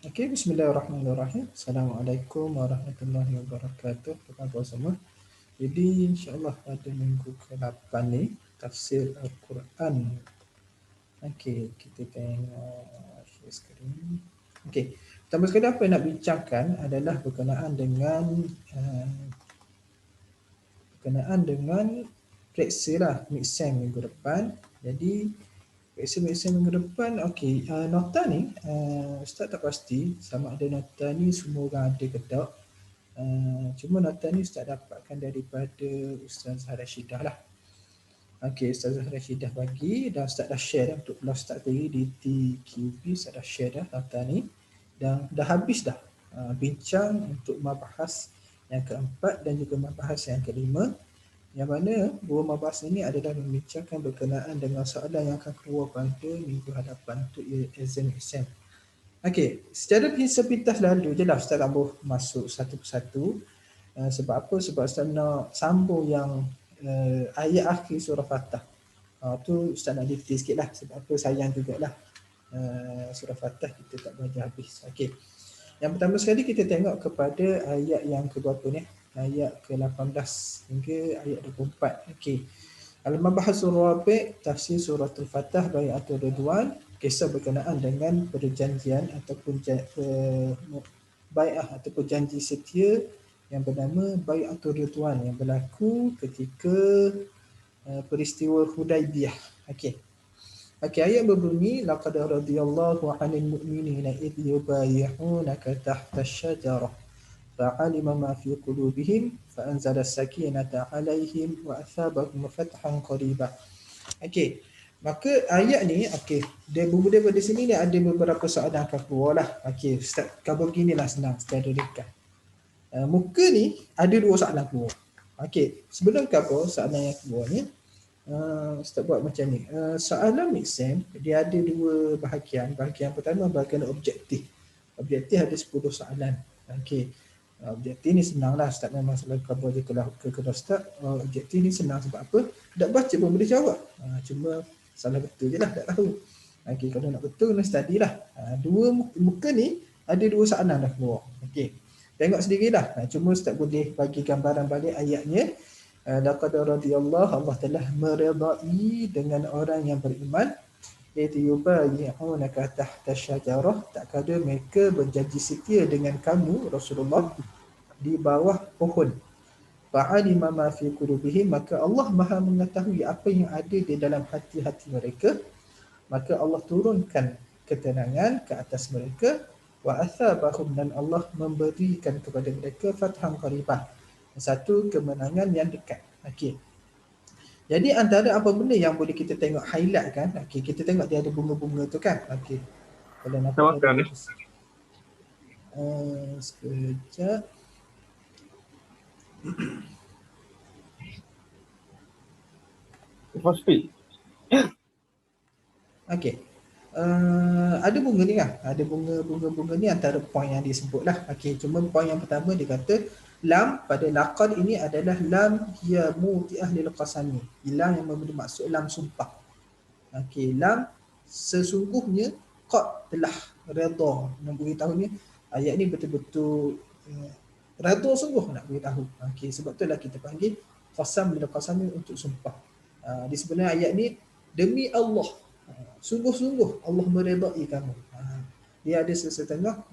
Okey, bismillahirrahmanirrahim. Assalamualaikum warahmatullahi wabarakatuh. Apa khabar semua? Jadi insya-Allah pada minggu ke-8 ni tafsir Al-Quran. Okey, kita tengok share screen. Okey. Pertama sekali apa yang nak bincangkan adalah berkenaan dengan periksa lah mid-sem minggu depan. Jadi periksa minggu depan, okey, nota ni Ustaz tak pasti sama ada nota ni semua orang ada ke tak. Cuma nota ni Ustaz dapatkan daripada Ustazah Rashidah lah. Okey, Ustazah Rashidah bagi dan Ustaz dah share dah untuk kelas Ustaz tadi di TQB. Ustaz dah share dah nota ni dan dah habis dah bincang untuk mabahas yang keempat dan juga mabahas yang kelima, yang mana dua mabahas ini adalah membincangkan berkenaan dengan soalan yang akan keluar pada minggu hadapan untuk exam. Okey, secara pintas lalu je lah Ustaz Abu masuk satu persatu. Sebab apa? Sebab Ustaz nak sambung yang ayat akhir surah Fatah. Tu Ustaz nak detail sikit lah. Sebab apa sayang jugalah surah Fatah kita tak belajar habis. Okey. Yang pertama sekali kita tengok kepada ayat yang ke-berapa ni? Ayat ke-18 hingga ayat 24. Okey. Al-Mabahasul Rabi' tafsir surah Al-Fatah Bai'atul Ridwan, kisah berkenaan dengan perjanjian ataupun bai'ah ataupun janji setia yang bernama Bai'atul Ridwan yang berlaku ketika peristiwa Hudaibiyah. Okey. Okey, ayat berbunyi laqad radiyallahu 'anil mu'minina idh yubayyi'unaka tahta asy-syajarah fa'alima ma fi qulubihim fa'anzala as-sakinata 'alaihim wa athabahum fathan qariba. Okey. Maka ayat ni, okey, dia bermula pada sini ni ada beberapa soalan akan keluar lah. Okey, Ustaz cover beginilah senang secara ringkas. Muka ni ada dua soalan keluar. Okey, sebelum cover soalan yang keluar ni, Ustaz buat macam ni. Soalan mid-sem dia ada dua bahagian. Bahagian pertama bahagian objektif. Objektif ada 10 soalan. Okey. Objektif ni senang lah. Ustaz memang selalu cover je ke kelas Ustaz. Objektif ni senang sebab apa? Tak baca pun boleh jawab. Cuma salah betul je lah, tak tahu. Okey, kalau nak betul kena study lah. Dua muka ni ada dua soalan dah keluar. Okey. Tengok sendirilah. Cuma Ustaz boleh bagi gambaran balik ayatnya. Laqad radiyallahu, Allah telah meredai dengan orang yang beriman, iaitu yubayyi'unaka tahta syajarah, tak kala mereka berjanji setia dengan kamu Rasulullah di bawah pohon. Fa'alima ma fi qulubihim, maka Allah Maha mengetahui apa yang ada di dalam hati-hati mereka, maka Allah turunkan ketenangan ke atas mereka, wa athabahum, dan Allah memberikan kepada mereka fatham qaribah, satu kemenangan yang dekat. Okey. Jadi antara apa benda yang boleh kita tengok highlight kan? Okey, kita tengok dia ada bunga-bunga tu kan? Okey. Kalau nampak ada bunga. Sekejap. Phosphate. Okey. Ada bunga ni kan? Ada bunga ni antara poin yang disebut lah. Okey, cuma poin yang pertama dia kata lam pada laqad ini adalah lam hiya muti'ah lil qasami. Lam yang bermaksud lam sumpah. Okey, lam sesungguhnya qad telah redha, nak beritahu ni ayat ni betul-betul redha sungguh nak beritahu. Okey, sebab itulah kita panggil qasam lil qasami, untuk sumpah. Di sebenarnya ayat ni demi Allah, sungguh-sungguh Allah meredai kamu. Dia ada setengah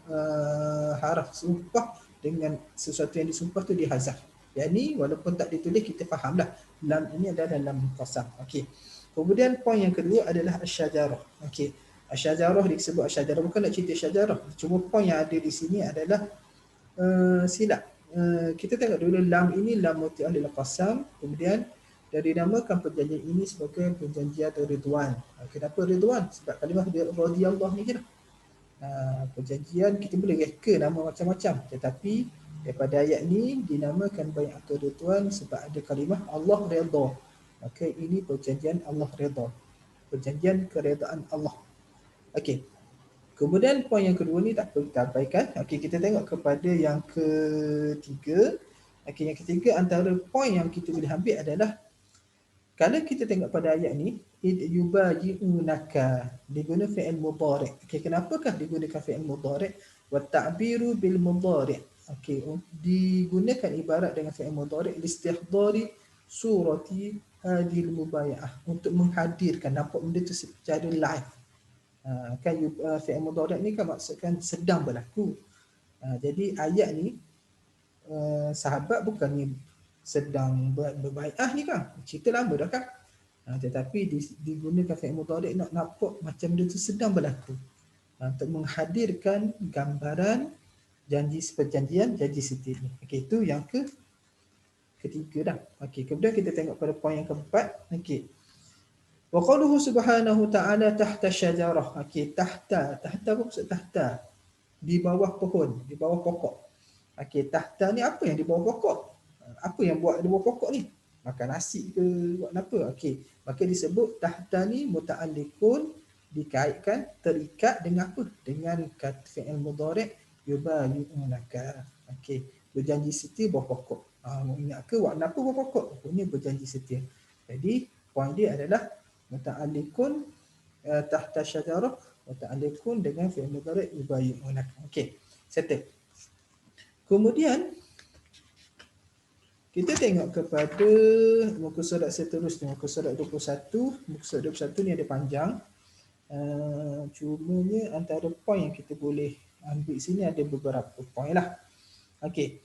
haraf sumpah dengan sesuatu yang disumpah tu dihazaf. Yang ni walaupun tak ditulis kita fahamlah. Lam ini adalah lam qasam. Okey. Kemudian poin yang kedua adalah asy-syajarah. Okey. Asy-syajarah disebut asy-syajarah bukan nak cerita syajarah. Cuma poin yang ada di sini adalah silap. Kita tengok dulu lam ini lam muti'ah lil qasam, kemudian dan dinamakan perjanjian ini sebagai perjanjian Ridwan. Kenapa Ridwan? Sebab kalimah radiyallahu ni kira. Perjanjian kita boleh reka nama macam-macam, tetapi daripada ayat ni dinamakan Bai'atul Ridwan sebab ada kalimah Allah redha. Maka ini perjanjian Allah redha. Perjanjian keredaan Allah. Okey. Kemudian poin yang kedua ni tak perlu kita abaikan. Okey, kita tengok kepada yang ketiga. Okey, yang ketiga antara poin yang kita boleh ambil adalah kalau kita tengok pada ayat ni, id yubayi'unaka, diguna fi'il mudhari'. Okey, kenapakah digunakan fi'il mudhari'? Wa ta'biru bil mudhari'. Okey, digunakan ibarat dengan fi'il mudhari' listihdari surati hadhil mubaya'ah, untuk menghadirkan, nampak benda tu secara live. Kan fi'il mudhari' ni kan maksudkan sedang berlaku. Jadi ayat ni sahabat bukannya sedang berbai'ah ni kan, cerita lama dah kan. Tetapi digunakan fi'il mudhari' nak nampak macam benda tu sedang berlaku, untuk menghadirkan gambaran janji perjanjian, janji setia ni. Okey, itu yang ketiga dah. Okey, kemudian kita tengok pada poin yang keempat. Okey, wa qauluhu subhanahu ta'ala tahta syajarah. Okey, tahta apa maksud tahta? Di bawah pohon, di bawah pokok. Okey, tahta ni apa yang di bawah pokok? Apa yang buat di bawah pokok ni? Makan nasi ke buat apa? Okey, maka disebut tahta ni muta'alliqun, dikaitkan, terikat dengan apa? Dengan kata fi'il mudhari' yubayi'unaka. Okey, berjanji setia bawah pokok. Ingat ke waktu apa bawah pokok? Pokoknya berjanji setia. Jadi poin dia adalah muta'alliqun tahta syajarah, muta'alliqun dengan fi'il mudhari' yubayi'unaka. Okey, settle. Kemudian kita tengok kepada muka surat seterusnya, muka surat 21. Muka surat 21 ni ada panjang. Cumanya antara poin yang kita boleh ambil sini ada beberapa poin lah. Okey.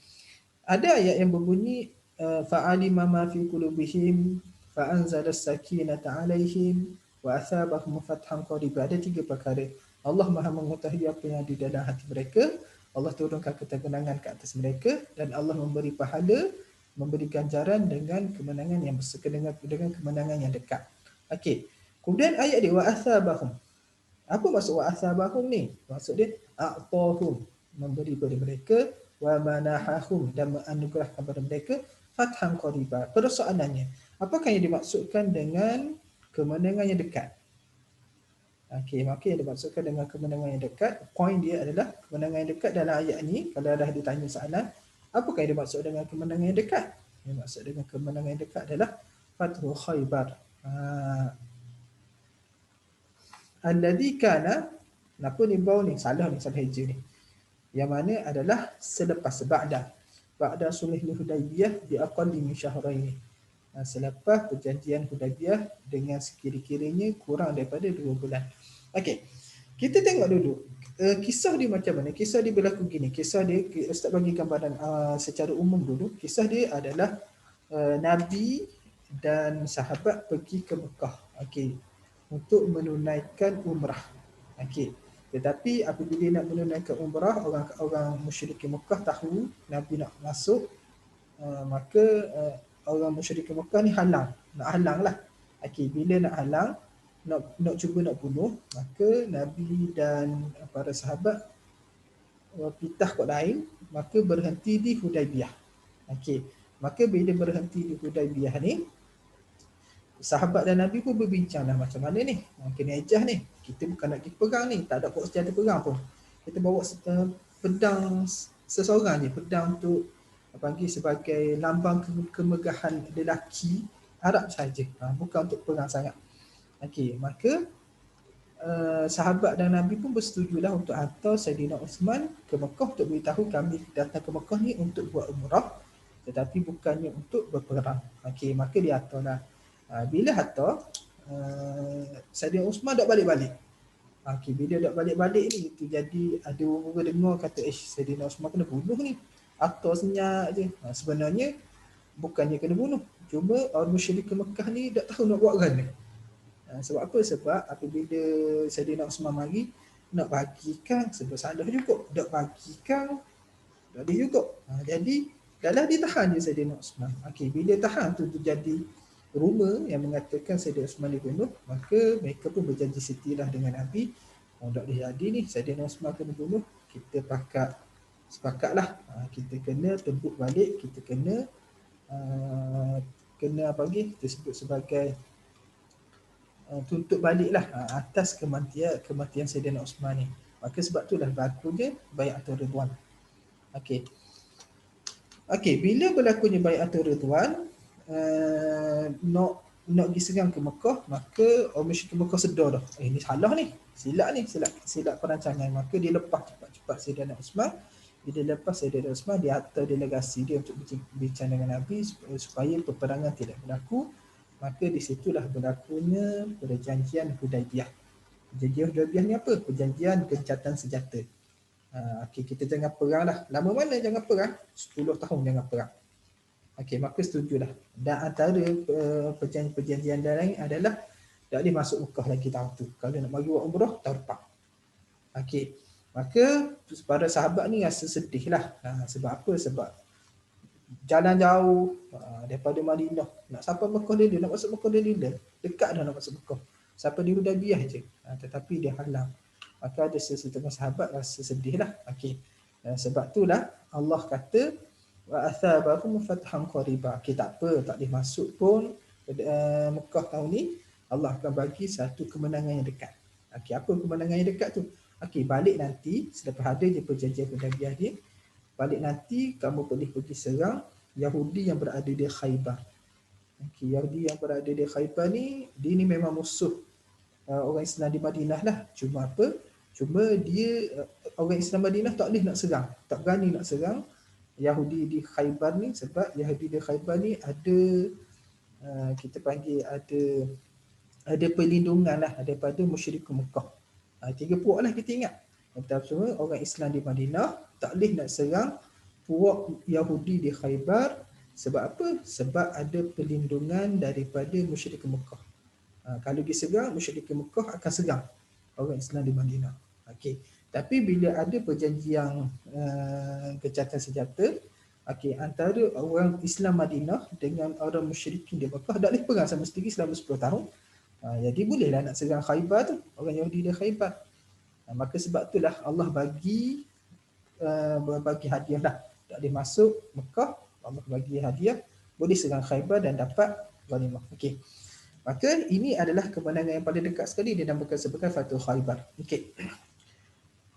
Ada ayat yang berbunyi fa'alima ma fi qulubihim fa'anzala as-sakinata 'alaihim wa athabahum fathan qariba. Ada tiga perkara. Allah Maha mengetahui apa yang ada di dalam hati mereka. Allah turunkan ketenangan ke atas mereka, dan Allah memberi pahala, memberi ganjaran dengan kemenangan yang dengan kemenangan yang dekat. Okey. Kemudian ayat dia wa athabahum. Apa maksud wa athabahum ni? Maksud dia a'tahum, memberi kepada mereka, wa manahahum, dan menganugerahkan kepada mereka fathan qariba. Persoalannya, apakah yang dimaksudkan dengan kemenangan yang dekat? Okey, maka yang dimaksudkan dengan kemenangan yang dekat, poin dia adalah kemenangan yang dekat dalam ayat ni. Kalau dah ditanya soalan, apakah yang dimaksud dengan kemenangan yang dekat? Yang dimaksud dengan kemenangan yang dekat adalah Fathu Khaybar. Alladhi kana, kenapa ni bau ni? Salah hijrah ni. Yang mana adalah selepas ba'da sulh Hudaybiyah bi aqalli min syahrain. Selepas perjanjian Hudaybiyah dengan sekira-kiranya kurang daripada 2 bulan. Okey. Kita tengok dulu kisah dia macam mana. Kisah dia berlaku gini. Kisah dia, Ustaz bagi gambaran secara umum dulu. Kisah dia adalah Nabi dan sahabat pergi ke Mekah. Okey, untuk menunaikan umrah. Okey. Tetapi apabila nak menunaikan umrah, orang musyrikin Mekah tahu Nabi nak masuk, maka orang musyrikin Mekah ni nak halang lah. Okey, bila nak halang, nak cuba nak bunuh, maka Nabi dan para sahabat pitah kot lain, maka berhenti di Hudaybiyah. Okey, maka bila berhenti di Hudaybiyah ni, sahabat dan Nabi pun berbincang lah macam mana ni, kena ejah ni, kita bukan nak pergi perang ni, tak ada bawa senjata perang pun, kita bawa pedang seseorang je, pedang untuk panggil sebagai lambang kemegahan lelaki Arab saja, bukan untuk perang sangat. Okey, maka sahabat dan Nabi pun bersetujulah untuk hantar Saidina Uthman ke Mekah untuk beritahu kami datang ke Mekah ni untuk buat umrah, tetapi bukannya untuk berperang. Okey, maka dia hantarlah. Bila hantar, Saidina Uthman dak balik-balik. Okey, bila dak balik-balik ni, itu jadi ada orang dengar kata Saidina Uthman kena bunuh ni. Hantar senyap je. Sebenarnya bukannya kena bunuh, cuma orang musyrik ke Mekah ni tak tahu nak buat kan. Sebab apa? Sebab apabila Saidina Uthman mari nak bagikan, sebab salah juga, nak bagikan tak ada juga. Jadi dalam ditahan je Saidina Uthman. Okey, bila tahan tu terjadi rumor yang mengatakan Saidina Uthman dibunuh, maka mereka pun berjanji setialah dengan Nabi. Tak boleh jadi ni, Saidina Uthman kena bunuh, kita sepakatlah, kita kena tebuk balik, kita kena apa lagi, kita sebut sebagai tuntut baliklah atas kematian Saidina Uthman ni. Maka sebab itulah berlakunya Bai'atul Ridwan. Okey, bila berlakunya Bai'atul Ridwan, nak nak pergi serang ke Mekah, maka orang musyrik Mekah sedar dah, ni salah ni, silap perancangan. Maka dia lepas cepat-cepat Sayyidina Uthman. Bila lepas Sayyidina Uthman, dia hantar delegasi dia untuk bincang dengan Nabi supaya peperangan tidak berlaku. Maka di situlah berlakunya perjanjian Hudaibiyah. Perjanjian Hudaibiyah ni apa? Perjanjian gencatan senjata. Okey, kita jangan perang lah. Lama mana jangan perang? 10 tahun jangan perang. Okey, maka setujulah. Dan antara perjanjian lain adalah tak boleh masuk Mekah lagi tahun tu. Kalau nak bagi buat umrah, tahun depan. Okey, maka para sahabat ni rasa sedih lah. Sebab apa? Sebab jalan jauh daripada Madinah. Nak sampai Mekah dia, nak masuk Mekah dia, dekat dah nak masuk Mekah. Sampai di Hudaibiyah je. Tetapi dia halang. Maka ada sesetengah sahabat rasa sedih lah. Okey, sebab itulah Allah kata wa athabahum fathan qariba. Okey, tak apa, tak boleh masuk pun Mekah tahun ni, Allah akan bagi satu kemenangan yang dekat. Okey, apa kemenangan yang dekat tu? Okey, balik nanti selepas ada je perjanjian Hudaibiyah ni, balik nanti kamu boleh pergi serang Yahudi yang berada di Khaybar. Okey, Yahudi yang berada di Khaybar ni, dia ni memang musuh orang Islam di Madinah lah. Cuma apa? Cuma dia orang Islam Madinah tak boleh nak serang, tak berani nak serang Yahudi di Khaybar ni, sebab Yahudi di Khaybar ni ada kita panggil ada perlindungan lah daripada musyrik Mekah. 3 puak lah kita ingat. Tapi semua orang Islam di Madinah tak boleh nak serang puak Yahudi di Khaybar. Sebab apa? Sebab ada perlindungan daripada musyrik Mekah. Kalau diserang, musyrik Mekah akan serang orang Islam di Madinah. Okey. Tapi bila ada perjanjian gencatan senjata, okey, antara orang Islam Madinah dengan orang musyrikin di Mekah, tak boleh perang sama sekali selama 10 tahun. Jadi bolehlah nak serang Khaybar tu, orang Yahudi di Khaybar. Maka sebab itulah Allah bagi hadiah lah. Tak boleh masuk Mekah, Allah bagi hadiah, boleh serang Khaybar dan dapat ghanimah. Okey. Maka ini adalah kemenangan yang paling dekat sekali, dinamakan sebagai Fathul Khaybar. Okey.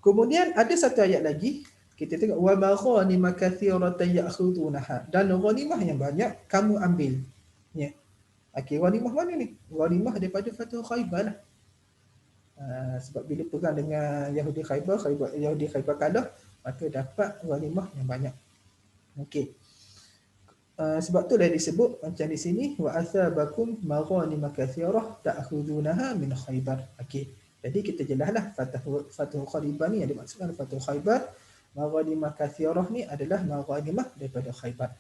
Kemudian ada satu ayat lagi, kita tengok wa maghanima katsiratan ya'khudunaha, dan ghanimah yang banyak kamu ambil. Ya. Okey, ghanimah mana ni? Ghanimah daripada Fathul Khaybar lah. Sebab bila perang dengan Yahudi Khaybar kalah, maka dapat ghanimah yang banyak. Okey. Sebab tu dah disebut macam di sini wa athabakum maghanima katsirah ta'khudunaha min Khaybar. Okey. Jadi kita jelaslah Fathul Khaybar ni yang dimaksudkan Fathul Khaybar, maghanimah katsirah ni adalah maghanimah daripada Khaybar.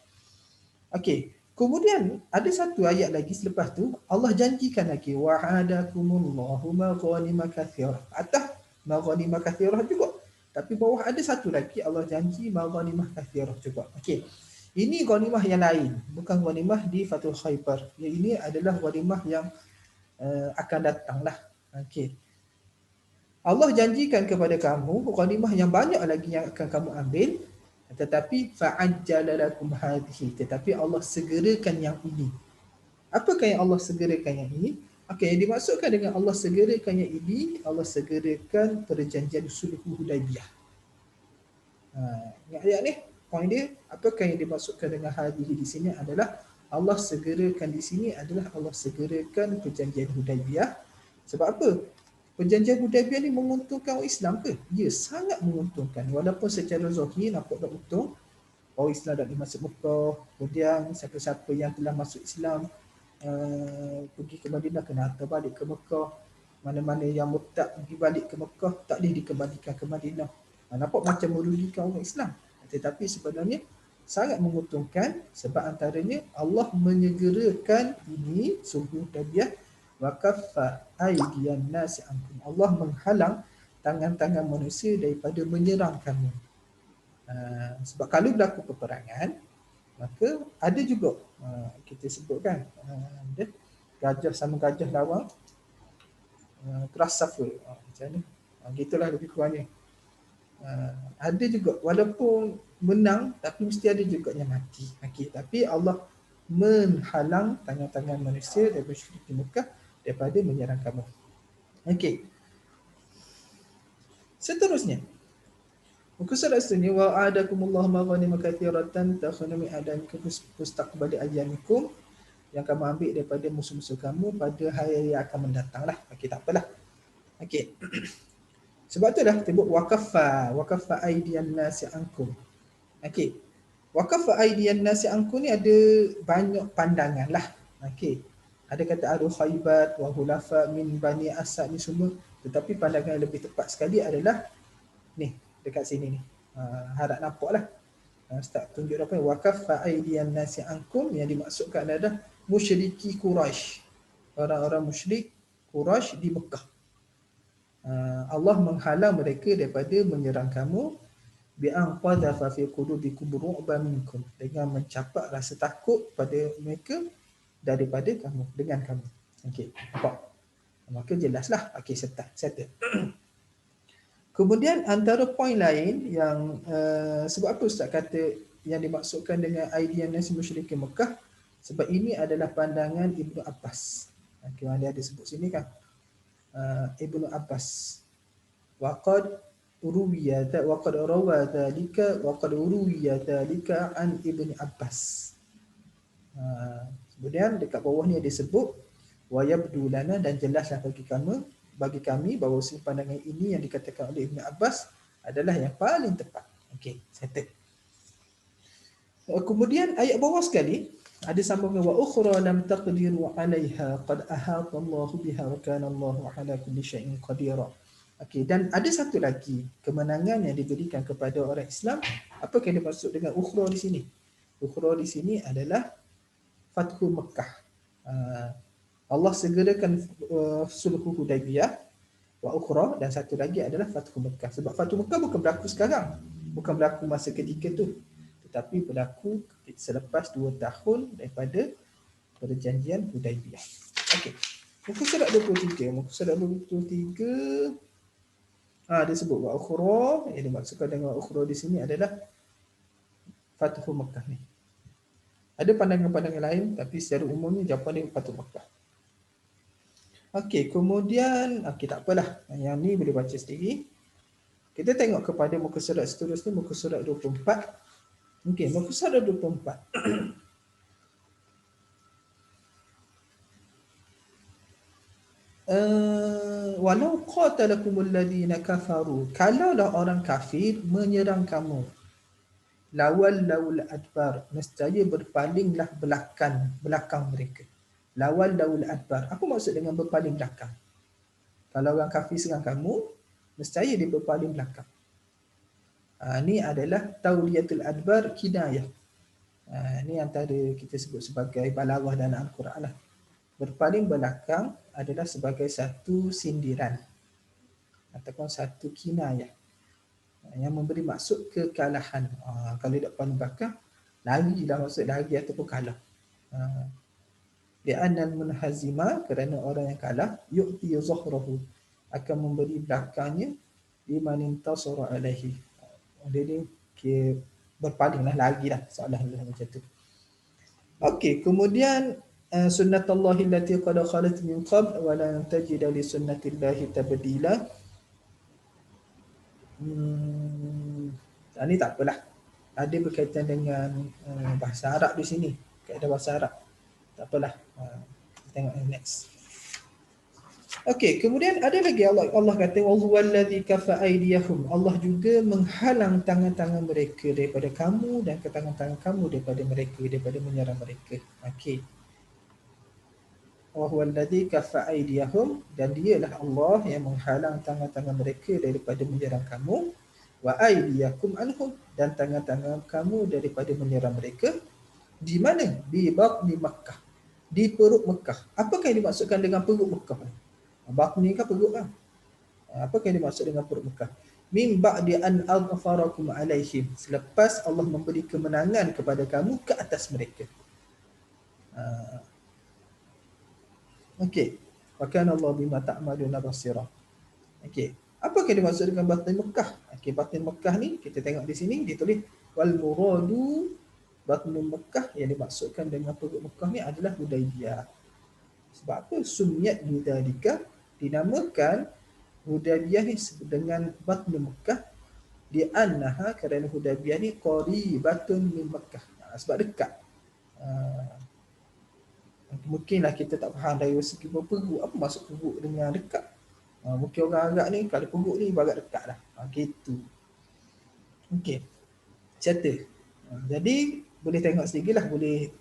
Okey. Kemudian ada satu ayat lagi selepas tu, Allah janjikan lagi wa'adakumullahu maghanimah katsirah. Atas maghanimah katsirah juga. Tapi bawah ada satu lagi, Allah janji maghanimah katsirah juga. Okey. Ini ghanimah yang lain, bukan ghanimah di Fathul Khaybar. Ini adalah ghanimah yang akan datanglah. Okey. Allah janjikan kepada kamu ghanimah yang banyak lagi yang akan kamu ambil, tetapi fa'ajjala lakum hadhihi, tetapi Allah segerakan yang ini. Apakah yang Allah segerakan yang ini? Okey, yang dimaksudkan dengan Allah segerakan yang ini, Allah segerakan perjanjian Sulh Hudaibiyah. Ingat ayat ni? Poin dia, apakah yang dimaksudkan dengan hadhihi di sini adalah Allah segerakan di sini adalah Allah segerakan perjanjian Hudaibiyah. Sebab apa? Perjanjian Hudaibiyah ni menguntungkan orang Islam ke? Ya, sangat menguntungkan. Walaupun secara zahir nampak tak untung, orang Islam dah masuk Mekah, kemudian siapa-siapa yang telah masuk Islam pergi ke Madinah kena hantar balik ke Mekah. Mana-mana yang murtad pergi balik ke Mekah tak boleh dikembalikan ke Madinah. Nampak macam merugikan orang Islam. Tetapi sebenarnya sangat menguntungkan, sebab antaranya Allah menyegerakan ini Sulh Hudaibiyah wa kaffa aydiyan nasi ankum. Allah menghalang tangan-tangan manusia daripada menyerang kamu. Sebab kalau berlaku peperangan, maka ada juga kita sebutkan gajah sama gajah lawan keras safa. Macam ni. Gitulah lebih kurangnya. Ada juga walaupun menang, tapi mesti ada juga yang mati. Okey, tapi Allah menghalang tangan-tangan manusia daripada musyrik Mekah daripada menyerang kamu. Okey. Seterusnya, muka surat seterusnya wa'adakumullahu maghanima katsiratan takhunumi adan mustaqbali ayyamikum yang kamu ambil daripada musuh-musuh kamu pada hari yang akan mendatang lah. Okey, tak apalah. Okey. Sebab tu dah sebut waqaffa aidian nasi ankum. Okey. Waqaffa aidian nasi ankum ni ada banyak pandangan lah. Okey. Ada kata Aru Khaybat wa hulafa min Bani Asad ni semua, tetapi pandangan yang lebih tepat sekali adalah ni dekat sini ni. Harap nampaklah. Ustaz tunjuk apa ni? Waqaffa aidian nasi ankum, yang dimaksudkan adalah musyriki Quraisy. Orang-orang musyrik Quraisy di Mekah. Allah menghalang mereka daripada menyerang kamu bi'an qadhafa fi qulubikum ru'ban minkum, dengan mencapak rasa takut pada mereka daripada kamu, dengan kamu. Okey, nampak? Maka jelaslah. Okey, settle. Kemudian antara poin lain yang sebab apa Ustaz kata yang dimaksudkan dengan aidian nasi musyrikin Mekah, sebab ini adalah pandangan Ibnu Abbas. Okey, dia ada sebut sini kan. Ibnu Abbas waqad uruwiya dhalika an Ibnu Abbas. Kemudian dekat bawah ni ada sebut wa yabdu lana, dan jelaslah bagi kami bahawa pandangan ini yang dikatakan oleh Ibnu Abbas adalah yang paling tepat. Okey, settle. Kemudian ayat bawah sekali ada sambungan wa ukhra lam taqdiru 'alaiha qad ahata Allahu biha wa kana Allahu 'ala kulli syai'in qadira. Okey, dan ada satu lagi kemenangan yang diberikan kepada orang Islam. Apa yang dimaksud dengan ukhra di sini? Ukhra di sini adalah Fathu Mekah. Allah segerakan sulhu Hudaibiyah wa ukhra, dan satu lagi adalah Fathu Mekah. Sebab Fathu Mekah bukan berlaku sekarang, bukan berlaku masa ketika tu, tetapi berlaku selepas 2 tahun daripada perjanjian Hudaibiyah. Okey. Muka surat 23. Dia sebut wa ukhra, yang dimaksudkan dengan ukhra di sini adalah Fathu Mekah ni. Ada pandangan-pandangan lain, tapi secara umumnya jawapan dia Fathu Mekah. Okey, kemudian tak apalah. Yang ni boleh baca sendiri. Kita tengok kepada muka surat seterusnya, muka surat 24. Okey, muka surat 24. Walau qatalakumul ladina kafaru, kalaulah orang kafir menyerang kamu, laul adbar, nescaya berpalinglah belakang mereka. Laul adbar, apa maksud dengan berpaling belakang? Kalau orang kafir serang kamu, nescaya dia berpaling belakang. Ini adalah tauliyatul adbar kinayah. Ini antara kita sebut sebagai balaghah dalam Al-Quran lah. Berpaling belakang adalah sebagai satu sindiran ataupun satu kinayah yang memberi maksud kekalahan. Kalau tidak paling belakang, lari lah, maksud lari ataupun kalah. Li'annal munhazima, kerana orang yang kalah, yu'ti zahrahu, akan memberi belakangnya liman intasara alaihi. Dia ni berpaling lah, lari lah, seolah-olah macam tu. Okey, kemudian sunnatullahi allati qad khalat min qabl wa la tajida li sunnatillahi tabdila. Ini tak apalah. Ada berkaitan dengan bahasa Arab di sini, kaedah bahasa Arab. Tak apalah. Kita tengok yang next. Okey, kemudian ada lagi Allah kata wallazi kafa aydiyahum. Allah juga menghalang tangan-tangan mereka daripada kamu dan tangan-tangan kamu daripada mereka, daripada menyerang mereka. Okey. Wallazi kafa aydiyahum, dan dialah Allah yang menghalang tangan-tangan mereka daripada menyerang kamu, wa aydiyakum anhum, dan tangan-tangan kamu daripada menyerang mereka. Di mana? Di batni Makkah, di perut Mekah. Apakah yang dimaksudkan dengan perut Mekah? Batni kan perut kan? Apakah yang dimaksud dengan perut Mekah? Min ba'di an adfarakum alaihim, selepas Allah memberi kemenangan kepada kamu ke atas mereka. Okey. Wa kana Allah bima ta'maluna basira. Okey. Apa yang dimaksud dengan batin Mekah? Okey, batin Mekah ni kita tengok di sini ditulis wal muradu batin Mekah, yang dimaksudkan dengan perut Mekah ni adalah Hudaibiyah. Sebab apa? Sumiyat bidzalika, dinamakan Hudaibiyah ni dengan batin Mekah, di annaha, kerana Hudaibiyah ni qaribatun min Mekah. Sebab dekat. Mungkinlah kita tak faham dari segi perut. Apa maksud perut dengan dekat? Mungkin orang Arab ni kalau perut ni ibarat dekat lah. Gitu. Okey. Settle. Jadi boleh tengok sedikit lah, boleh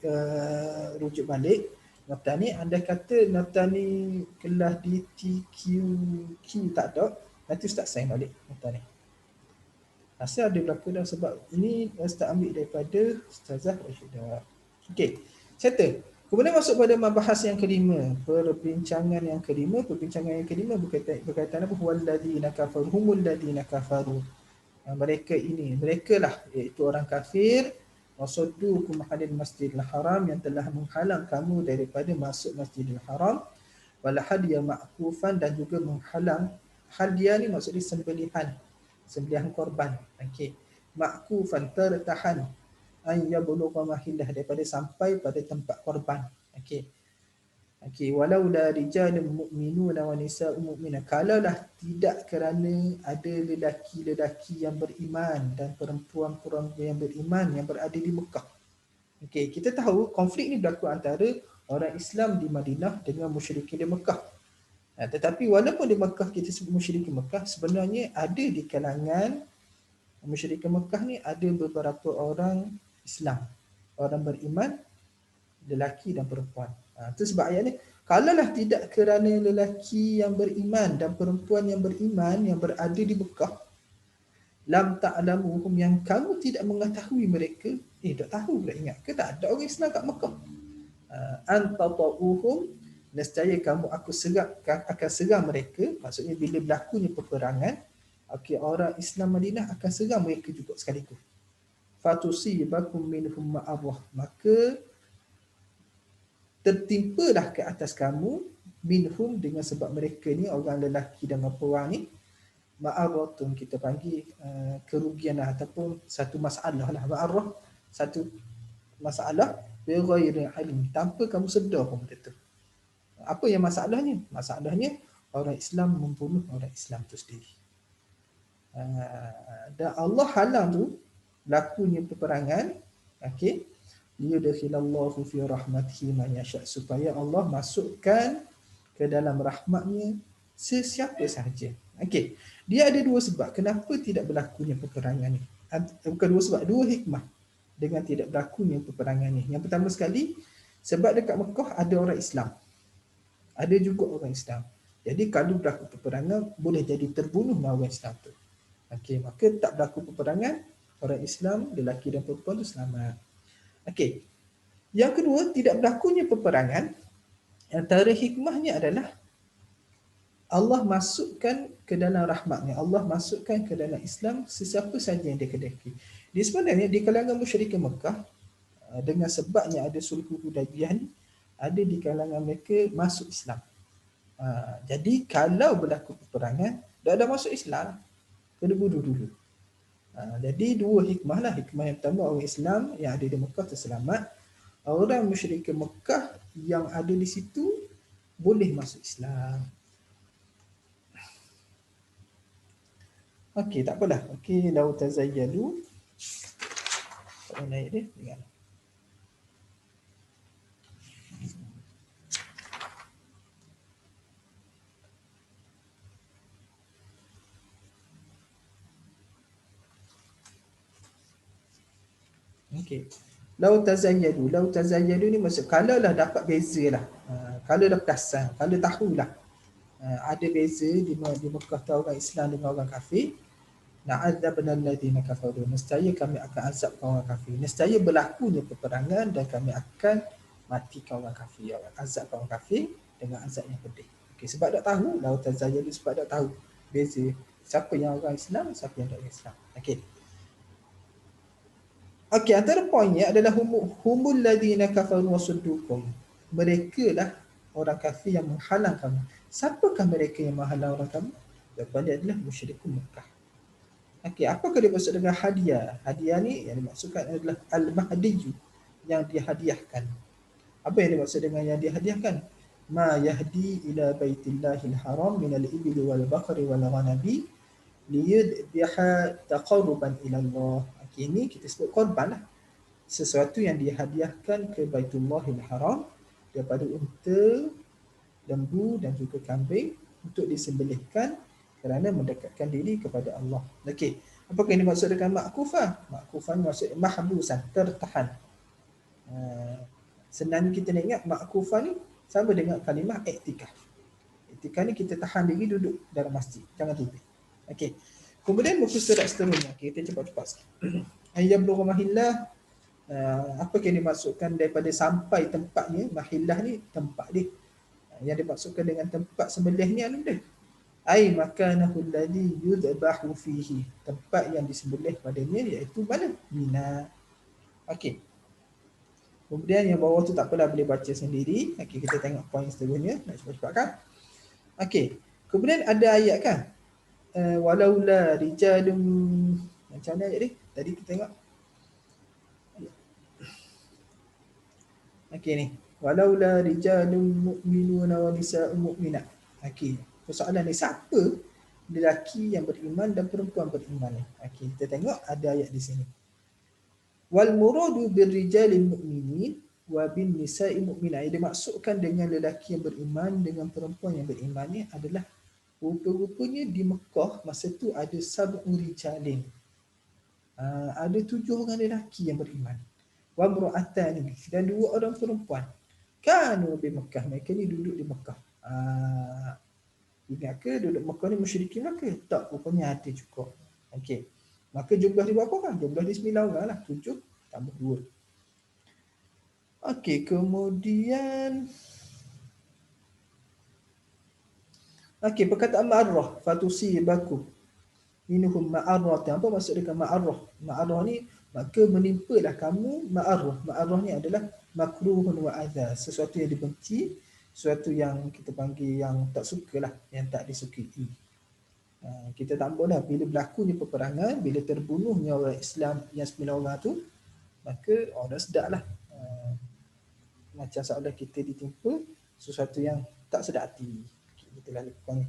rujuk balik. Nota ni, anda kata nota ni kelas di TQQ tak ada, nanti Ustaz sign balik nota ni. Rasa ada berlaku dah sebab ini Ustaz ambil daripada Ustazah Rashidah. Okey, settle. Kemudian masuk pada membahas yang kelima, perbincangan yang kelima. Perbincangan yang kelima berkaitan apa? Walladzina kafaru humul ladzina kafaru. Mereka ini, mereka lah iaitu orang kafir, wasuddukum 'anil masjidil haram, yang telah menghalang kamu daripada masuk Masjidil Haram, wal hadiya ma'kufan, dan juga menghalang. Hadiah ni maksudnya sembelihan korban. Okey, ma'kufan, tertahan, an yablugha mahillah, daripada sampai pada tempat korban. Okey. Okey, walau la rijalun mu'minuna wa nisa'un mu'minah, kalaulah tidak kerana ada lelaki-lelaki yang beriman dan perempuan-perempuan yang beriman yang berada di Mekah. Okey, kita tahu konflik ni berlaku antara orang Islam di Madinah dengan musyrikin di Mekah. Tetapi walaupun di Mekah kita sebut musyrikin Mekah, sebenarnya ada di kalangan musyrikin Mekah ni ada beberapa orang Islam, orang beriman, lelaki dan perempuan. Itu sebab ayat ni, kalaulah tidak kerana lelaki yang beriman dan perempuan yang beriman yang berada di Mekah, lam ta'lamuhum, yang kamu tidak mengetahui mereka, tak tahu pula, ingat ke tak ada orang Islam kat Mekah, antata'uhum, nescaya kamu akan serang mereka. Maksudnya bila berlakunya peperangan, orang Islam Madinah akan serang mereka juga sekaligus. Fatusibakum minhum ma'arrah, maka tertimpalah ke atas kamu minhum, dengan sebab mereka ni, orang lelaki dan perempuan ni, ma'arratun, kita panggil kerugian lah, ataupun satu masalah lah. Ma'arrah, satu masalah, bighairi ilm, tanpa kamu sedar pun benda tu. Apa yang masalahnya? Masalahnya orang Islam membunuh orang Islam tu sendiri. Dan Allah halang tu lakunya peperangan, okey, liyudkhilallahu fi rahmatihi man yasha, supaya Allah masukkan ke dalam rahmatnya sesiapa sahaja. Okey, dia ada dua sebab kenapa tidak berlakunya peperangan ni. Bukan dua sebab, dua hikmah dengan tidak berlakunya peperangan ni. Yang pertama sekali, sebab dekat Mekah ada orang Islam, ada juga orang Islam. Jadi kalau berlaku peperangan, boleh jadi terbunuh orang Islam tu. Okey, maka tak berlaku peperangan, orang Islam, lelaki dan perempuan tu selamat. Okey. Yang kedua, tidak berlakunya peperangan, antara hikmahnya adalah Allah masukkan ke dalam rahmatnya, Allah masukkan ke dalam Islam sesiapa saja yang dia kedaki. Di sebenarnya di kalangan musyrikin Mekah, dengan sebabnya ada sulh Hudaybiyah ni, ada di kalangan mereka masuk Islam. Jadi kalau berlaku peperangan, dah ada masuk Islam, kena bunuh dulu. Jadi dua hikmah lah. Hikmah yang pertama, orang Islam yang ada di Mekah terselamat. Orang musyrik Mekah yang ada di situ boleh masuk Islam. Okey, tak apalah. Okey, lau tazayyalu. Tak naik dia. Dengar. Okey. Lau tazayyadu ni maksud kalau lah dapat beza lah. Kalau dah perasan, kalau tahulah ada beza di Mekah tu orang Islam dengan orang kafir, na'adzabna alladhina kafaru, nescaya kami akan azab orang kafir. Nescaya berlakunya peperangan dan kami akan matikan orang kafir, azab orang kafir dengan azab yang pedih. Okey, sebab tak tahu, lau tazayyadu, sebab tak tahu beza siapa yang orang Islam, siapa yang tak orang Islam. Okey. Okey, antara poinnya adalah humul ladina kafaru wasuddukum. Mereka lah orang kafir yang menghalang kamu. Siapakah mereka yang menghalang orang kamu? Jawapannya adalah musyrikun Mekah. Okey, apakah dia maksud dengan hadiah? Hadiah ni yang dimaksudkan adalah al-mahdi, yang dihadiahkan. Apa yang dimaksud dengan yang dihadiahkan? Ma yahdi ila baitillahil haram minal ibli wal baqri wal ghanabi liyudbiha taqarruban ila Allah. Ini kita sebut korban lah. Sesuatu yang dihadiahkan ke Baitullahil Haram daripada unta, lembu dan juga kambing untuk disembelihkan kerana mendekatkan diri kepada Allah. Okey, apakah yang dimaksud dengan ma'kufah? Ma'kufah maksud mahbusan, tertahan. Senang kita nak ingat ma'kufah ni sama dengan kalimah iktikaf. Iktikaf ni kita tahan diri duduk dalam masjid, jangan tutup. Okey. Kemudian muka surat seterusnya, kita cepat-cepat sikit. Ayyablu mahillah, apa yang dimaksudkan daripada sampai tempatnya? Mahillah ni tempat dia. Yang dimaksudkan dengan tempat sembelih ni adalah ai makanahu alladhi yudbahu fihi, tempat yang disembelih padanya iaitu mana? Mina. Okey. Kemudian yang bawah tu tak apalah, boleh baca sendiri. Okey, kita tengok poin seterusnya, nak cepat-cepat kan? Okey. Kemudian ada ayat kan? Walaula rijalun, macam mana ayat ni? Tadi kita tengok. Okey ni. Walaula rijalun mu'minuna wa nisa'un mu'minat. Okey. Persoalan ni, siapa lelaki yang beriman dan perempuan beriman ni? Okey, kita tengok ada ayat di sini. Wal muradu birrijalil mu'minin wa bin nisa'i mu'minat. Yang dimaksudkan dengan lelaki yang beriman dengan perempuan yang beriman ni adalah rupa-rupanya di Mekah masa tu ada sab'u rijalin. Ada 7 orang lelaki yang beriman. Wa imra'atan, dan 2 orang perempuan. Kanu di Mekah, mereka ni duduk di Mekah. Ingat ke duduk Mekah ni musyrikin Mekah? Tak, rupanya ada juga. Okey. Maka jumlah dia berapa kan? Jumlah dia 9 orang lah. 7 tambah 2. Okey, kemudian perkataan ma'arrah, fatusibakum minhum ma'arrah. Apa maksud dengan ma'arrah? Ma'arrah ni maka menimpalah kamu ma'arrah. Ma'arrah ni adalah makruhun wa adha, sesuatu yang dibenci, sesuatu yang kita panggil yang tak sukalah, yang tak disukai. Kita tambahlah bila berlakunya peperangan, bila terbunuhnya orang Islam yang 9 orang tu, maka dah sedaplah. Macam seolah kita ditimpa sesuatu yang tak sedap hati. Itulah lebih.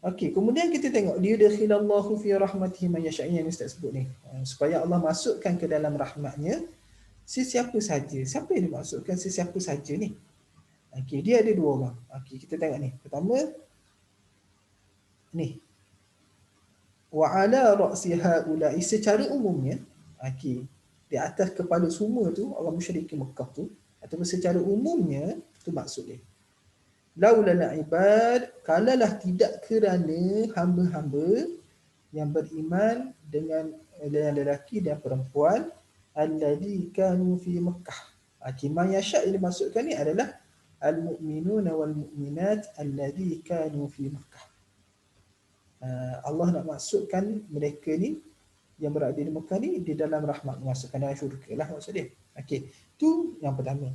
Okey, kemudian kita tengok liyudkhilallahu fi rahmatihi man yasha', yang Ustaz sebut ni, supaya Allah masukkan ke dalam rahmatnya sesiapa saja. Siapa yang dimaksudkan sesiapa saja ni? Okey, dia ada 2 orang. Okey, kita tengok ni. Pertama ni, wa ala ra'si haula'i, secara umumnya, okey, di atas kepala semua tu orang musyrikin Mekah tu, ataupun secara umumnya tu maksud dia. Laulana ibad, kalalah tidak kerana hamba-hamba yang beriman dengan lelaki dan perempuan, alladzi kanu fi Makkah. Man yasha' yang dimaksudkan ni adalah al-mu'minuna wal mu'minat alladzi kanu fi Makkah. Allah nak masukkan mereka ni yang berada di Mekah ni di dalam rahmat, masukkan dalam syurga lah maksud dia. Okey, tu yang pertama.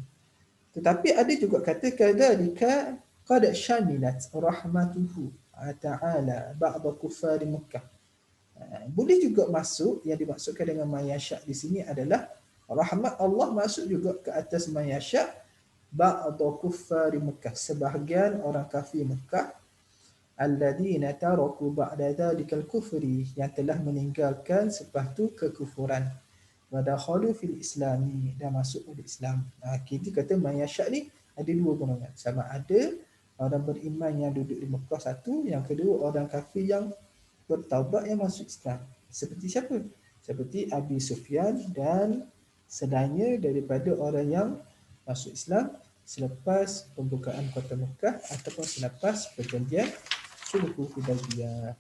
Tetapi ada juga kata kadzalika qad syamilat rahmatuhu ta'ala ba'd kuffar Makkah. Boleh juga masuk, yang dimaksudkan dengan mayasya' di sini adalah rahmat Allah masuk juga ke atas mayasya' ba'd kuffar Makkah, sebahagian orang kafir Makkah, alladzina taraku ba'da dzalikal kufri, yang telah meninggalkan selepas tu kekufuran, wa dakhalu fil islami, dan masuk ke Islam. Kita kata mayasya' ni ada 2 golongan, sama ada orang beriman yang duduk di Mekah satu, yang kedua orang kafir yang bertaubat yang masuk Islam. Seperti siapa? Seperti Abi Sufyan dan selainnya daripada orang yang masuk Islam selepas pembukaan kota Mekah ataupun selepas perjanjian Sulh Hudaybiyah.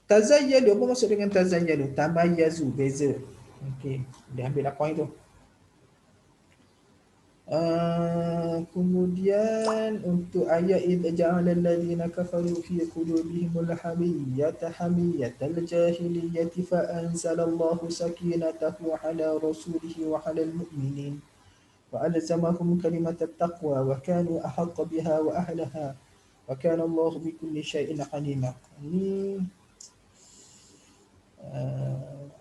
Tazayyalu, apa maksud dengan tazayyalu? Tamayyazu, beza. Okey, dia ambil poin tu. Kemudian untuk ayat idza ja'ala alladziina kafaru fi qulubihimul hamiyyata hamiyyatal jahiliyyati fa anzalallahu sakinatahu 'ala rasulihi wa 'alal mu'minin wa alzamahum kalimatat taqwa wa kanu ahaqqa biha wa ahlaha wa kana Allahu bikulli syai'in 'alima. Ini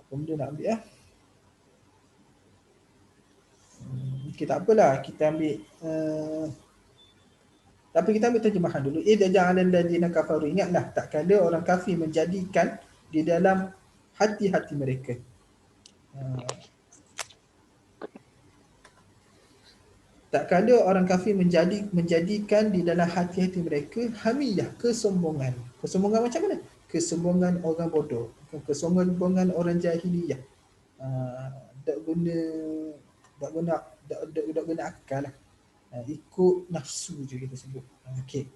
apa benda nak ambil kita apalah, kita ambil tapi kita ambil terjemahan dulu. Idza ja'ala alladziina kafaru, ingatlah tak kala orang kafir menjadikan di dalam hati-hati mereka. Tak kala orang kafir menjadikan di dalam hati-hati mereka hamiyah, kesombongan. Kesombongan macam mana? Kesombongan orang bodoh, kesombongan orang jahiliyah. Tak guna tak guna tak guna akal lah. Ikut nafsu je kita sebut. Okey.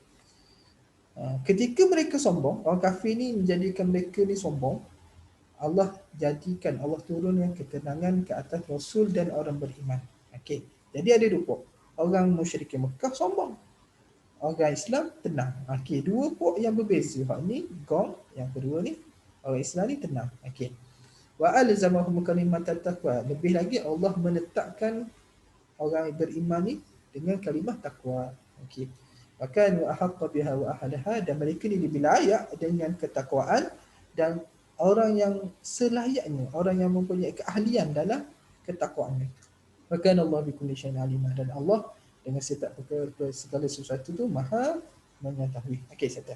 Ketika mereka sombong, orang kafir ni menjadikan mereka ni sombong, Allah turunkan ketenangan ke atas Rasul dan orang beriman. Okey. Jadi ada dua puak. Orang musyrik Mekah sombong. Orang Islam tenang. Okey, dua puak yang berbeza. Hak ni gong, yang kedua ni orang Islam ni tenang. Okey. Wa alzamahum kalimat taqwa. Lebih lagi Allah menetapkan orang beriman ni dengan kalimah takwa. Okey. Maka wa ahaqqa biha wa ahliha, dan mereka ni diberi layak dengan ketakwaan dan orang yang selayaknya, orang yang mempunyai keahlian dalam ketakwaan mereka. Maka Allah bikulli syai'in alimah, dan Allah dengan setiap perkara segala sesuatu tu maha mengetahui. Okey, settle.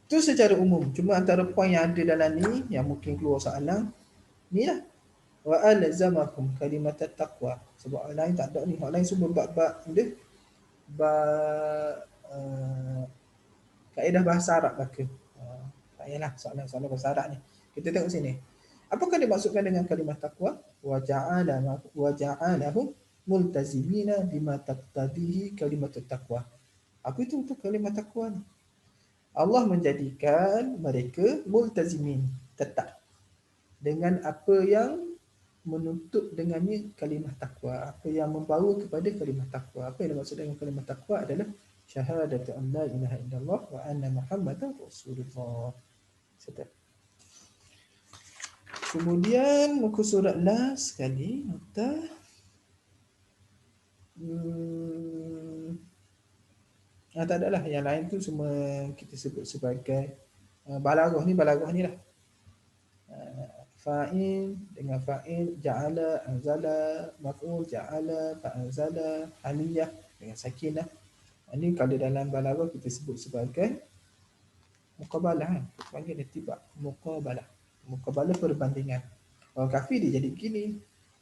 Itu secara umum. Cuma antara poin yang ada dalam ni yang mungkin keluar soalan ni lah. Wa alzamakum kalimat taqwa. Sebab orang lain tak ada ni. Orang lain semua bab-bab dia kaedah bahasa Arab belaka. Tak payahlah soalan-soalan bahasa Arab ni. Kita tengok sini. Apakah dimaksudkan dengan kalimah taqwa? Wa ja'alahum multazimina bima taqtadihi kalimat taqwa. Apa itu untuk kalimah taqwa ni? Allah menjadikan mereka multazimin, tetap dengan apa yang menuntut dengannya kalimah takwa, apa yang membawa kepada kalimah takwa. Apa yang dimaksud dengan kalimah takwa adalah syahadatu an la ilaha illallah wa anna muhammadar rasulullah. Sudah. Kemudian muka surat last sekali nota tak ada lah, yang lain tu semua kita sebut sebagai balaghah ni lah. Fa'il dengan fa'il, ja'ala, anzala, maf'ul, ja'ala, fa'anzala, aliyah dengan sakinah. Ini kalau dalam balaghah kita sebut sebagai muqabalah. Kita panggil itibak, muqabalah. Muqabalah perbandingan. Orang kafir dia jadi begini,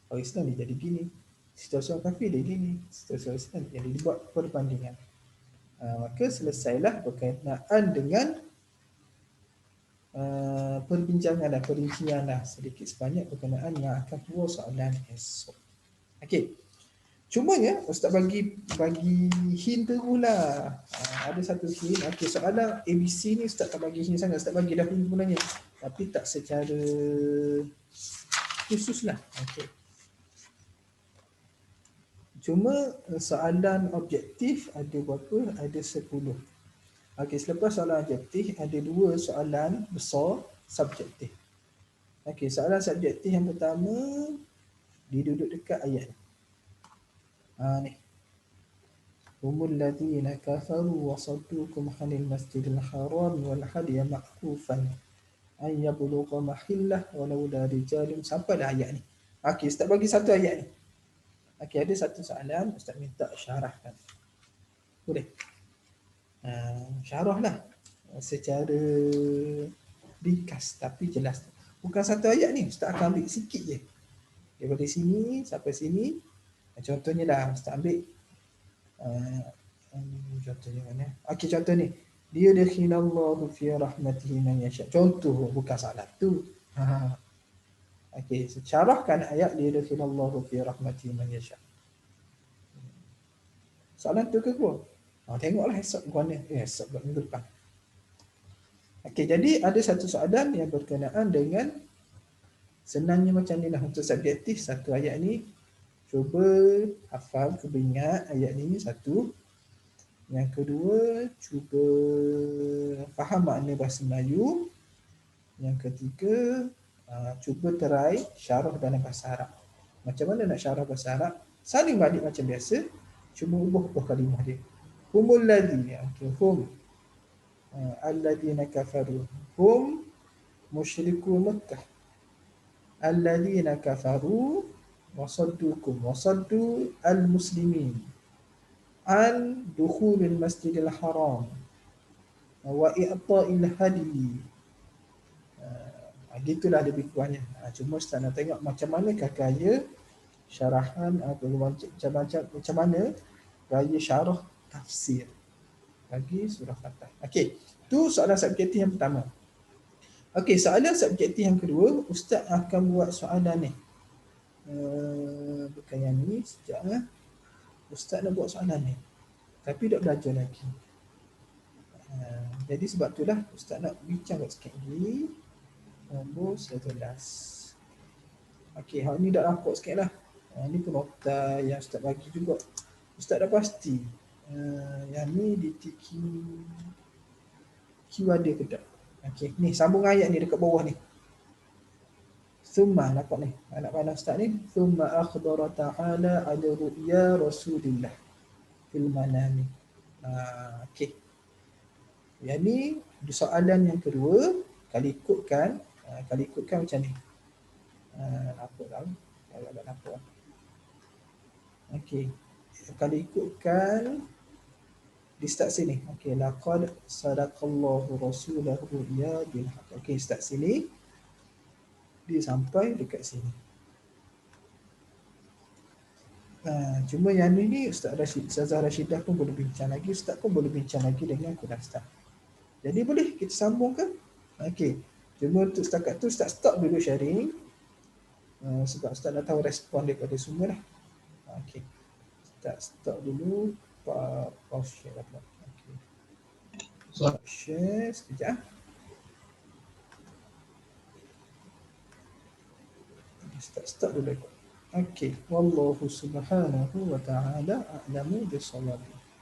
orang Islam dia jadi begini. Situasi orang kafir dia gini, situasi orang Islam dia dibuat perbandingan. Maka selesailah berkenaan dengan perbincangan dan perincian sedikit sebanyak berkenaan yang akan keluar soalan esok. Okey. Cumanya Ustaz bagi hint terulah. Ada satu hint. Okey, soalan ABC ni Ustaz tak bagi hint sangat. Ustaz bagi dah hint sebenarnya. Tapi tak secara khusus lah. Okey. Cuma soalan objektif ada berapa? Ada 10. Okey, selepas soalan objektif ada dua soalan besar subjektif. Okey, soalan subjektif yang pertama dia duduk dekat ayat ni. Ni. Humul ladzina kafaru wa saddukum 'anil masjidil haram wal hadiya ma'kufan ay yablugha mahillah walau la rijalun, sampai dah ayat ni. Okey, Ustaz bagi satu ayat ni. Okey, ada satu soalan Ustaz minta syarahkan. Boleh? Syarahlah secara ringkas tapi jelas. Bukan satu ayat ni, Ustaz akan ambil sikit je. Daripada sini sampai sini. Contohnya dah Ustaz ambil contohnya mana? Okey, contoh ni. Dia dakhilallahu fi rahmatihi man yasha. Contoh, bukan salah tu. Okey, syarahkan ayat dia dakhilallahu fi rahmatihi man yasha. Soalan tu ke gua? Tengoklah esok mana. Esok minggu depan. Okey, jadi ada satu soalan yang berkenaan dengan senangnya macam ni lah untuk subjektif. Satu ayat ni cuba hafal, cuba ingat ayat ni satu. Yang kedua, cuba faham makna bahasa Melayu. Yang ketiga, cuba try syarah dalam bahasa Arab. Macam mana nak syarah bahasa Arab? Saling balik macam biasa, cuma ubah kalimah dia. Humul ladzina, hum alladzina kafaru, hum musyriku Makkah, alladzina kafaru wasaddukum, wasaddu al-muslimin an dukhulil masjidil haram wa i'ta'il hadi. Gitulah lebih kurangnya. Cuma Ustaz nak tengok macam manakah gaya syarahan macam mana gaya syarah tafsir bagi surah Fatah. Okey, tu soalan subjektif yang pertama. Okey, soalan subjektif yang kedua, ustaz akan buat soalan ni. Bukan yang ni sekejap. Ustaz nak buat soalan ni. Tapi dah belajar lagi. Jadi sebab itulah ustaz nak bincang sikit lagi. Nombor 11. Okey, hal ni dah nampak sikit lah. Ni pun nota yang ustaz bagi juga. Ustaz dah pasti. Yang ni di Q ada ke tak? Okey, ni sambung ayat ni dekat bawah ni. Thumma, nampak ni. Anak pandang ustaz ni. Thumma akhbara ta'ala ala ru'ya Rasulillah fil manami. Okey. Yang ni soalan yang kedua, kalau ikutkan macam ni. Apa tahu? Kalau tak nampak. Okey. Kalau ikutkan di start sini. Okey, laqad sadaqallahu rasulahu ru'ya bil haqq. Okey, start sini. Dia sampai dekat sini. Cuma yang ni Ustazah Rashidah pun boleh bincang lagi, Ustaz pun boleh bincang lagi dengan Quran Ustaz. Jadi boleh kita sambungkan? Okey. Cuma untuk setakat tu Ustaz stop dulu sharing. Sebab Ustaz dah tahu respon daripada semua dah. Okey. Ustaz stop dulu. Pause share lah. Okey. Stop share sekejap. Ustaz stop dulu. Okey. Wallahu subhanahu wa ta'ala a'lamu bis-shawab.